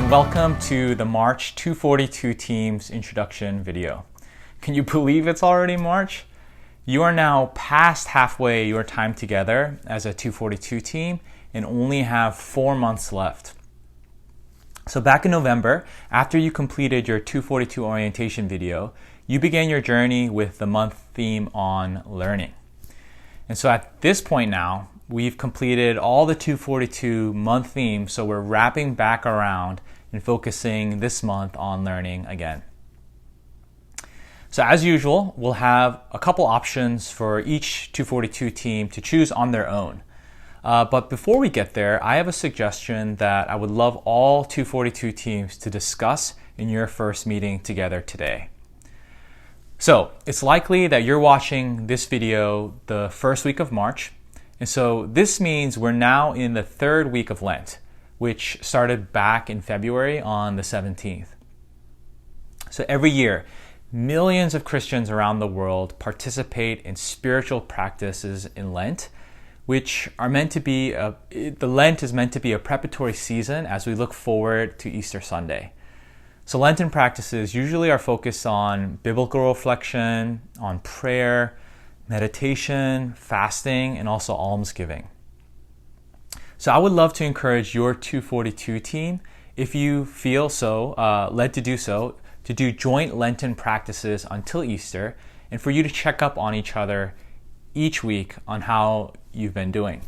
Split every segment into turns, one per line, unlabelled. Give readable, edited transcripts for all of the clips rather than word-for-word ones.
and welcome to the March 242 team's introduction video. Can you believe it's already March? You are now past halfway your time together as a 242 team and only have 4 months left. So back in November, after you completed your 242 orientation video, you began your journey with the month theme on learning. And so at this point now, we've completed all the 242 month themes, so we're wrapping back around and focusing this month on learning again. So as usual, we'll have a couple options for each 242 team to choose on their own. But before we get there, I have a suggestion that I would love all 242 teams to discuss in your first meeting together today. So it's likely that you're watching this video the first week of March. And so this means we're now in the third week of Lent, which started back in February on the 17th. So every year, millions of Christians around the world participate in spiritual practices in Lent, which are meant to be, the Lent is meant to be a preparatory season as we look forward to Easter Sunday. So Lenten practices usually are focused on biblical reflection, on prayer, meditation, fasting, and also almsgiving. So I would love to encourage your 242 team, if you feel so, led to do so, to do joint Lenten practices until Easter, and for you to check up on each other each week on how you've been doing.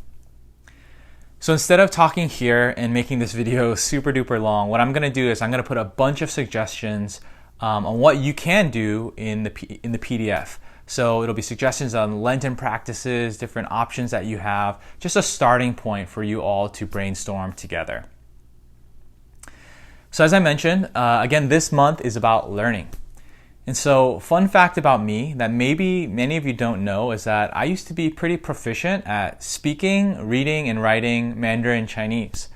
So instead of talking here and making this video super duper long, what I'm going to do is I'm going to put a bunch of suggestions on what you can do in the PDF. So it'll be suggestions on Lenten practices, different options that you have, just a starting point for you all to brainstorm together. So as I mentioned, again, this month is about learning. And so fun fact about me that maybe many of you don't know is that I used to be pretty proficient at speaking, reading, and writing Mandarin Chinese.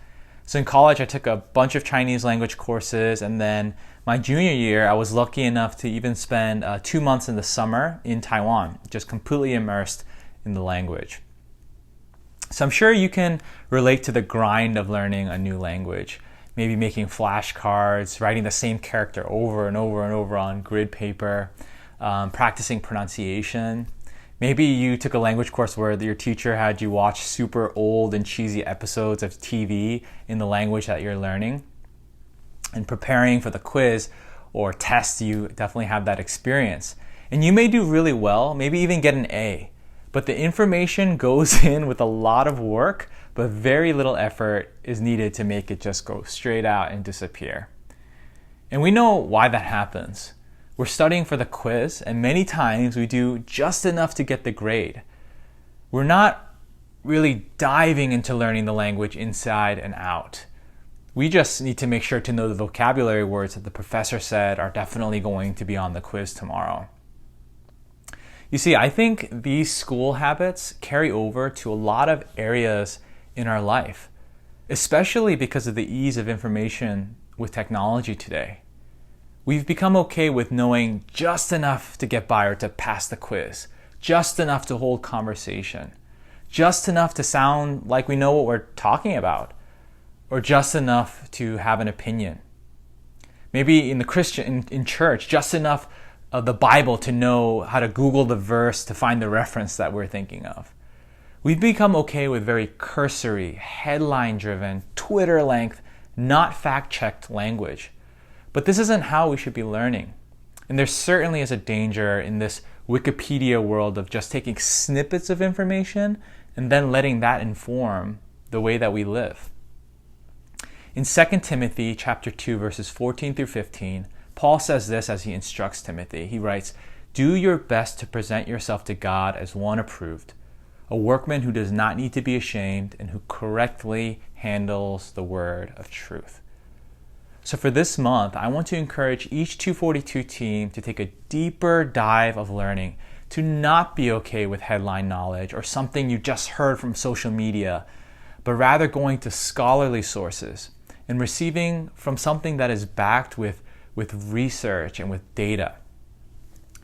So in college, I took a bunch of Chinese language courses, and then my junior year, I was lucky enough to even spend 2 months in the summer in Taiwan, just completely immersed in the language. So I'm sure you can relate to the grind of learning a new language. Maybe making flashcards, writing the same character over and over and over on grid paper, practicing pronunciation. Maybe you took a language course where your teacher had you watch super old and cheesy episodes of TV in the language that you're learning. And preparing for the quiz or test, you definitely have that experience. And you may do really well, maybe even get an A. But the information goes in with a lot of work, but very little effort is needed to make it just go straight out and disappear. And we know why that happens. We're studying for the quiz, and many times we do just enough to get the grade. We're not really diving into learning the language inside and out. We just need to make sure to know the vocabulary words that the professor said are definitely going to be on the quiz tomorrow. You see, I think these school habits carry over to a lot of areas in our life, especially because of the ease of information with technology today. We've become okay with knowing just enough to get by or to pass the quiz, just enough to hold conversation, just enough to sound like we know what we're talking about, or just enough to have an opinion. Maybe in church, just enough of the Bible to know how to Google the verse to find the reference that we're thinking of. We've become okay with very cursory, headline-driven, Twitter-length, not fact-checked language. But this isn't how we should be learning. And there certainly is a danger in this Wikipedia world of just taking snippets of information and then letting that inform the way that we live. In 2 Timothy chapter 2, verses 14 through 15, Paul says this as he instructs Timothy. He writes, "Do your best to present yourself to God as one approved, a workman who does not need to be ashamed and who correctly handles the word of truth." So for this month, I want to encourage each 242 team to take a deeper dive of learning, to not be okay with headline knowledge or something you just heard from social media, but rather going to scholarly sources and receiving from something that is backed with research and with data.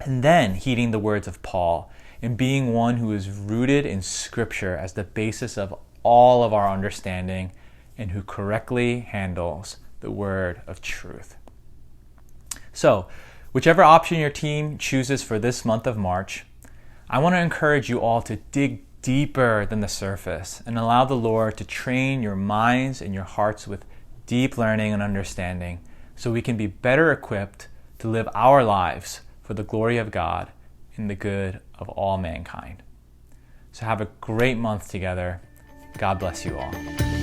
And then heeding the words of Paul and being one who is rooted in Scripture as the basis of all of our understanding and who correctly handles the word of truth. So, whichever option your team chooses for this month of March, I want to encourage you all to dig deeper than the surface and allow the Lord to train your minds and your hearts with deep learning and understanding so we can be better equipped to live our lives for the glory of God and the good of all mankind. So have a great month together. God bless you all.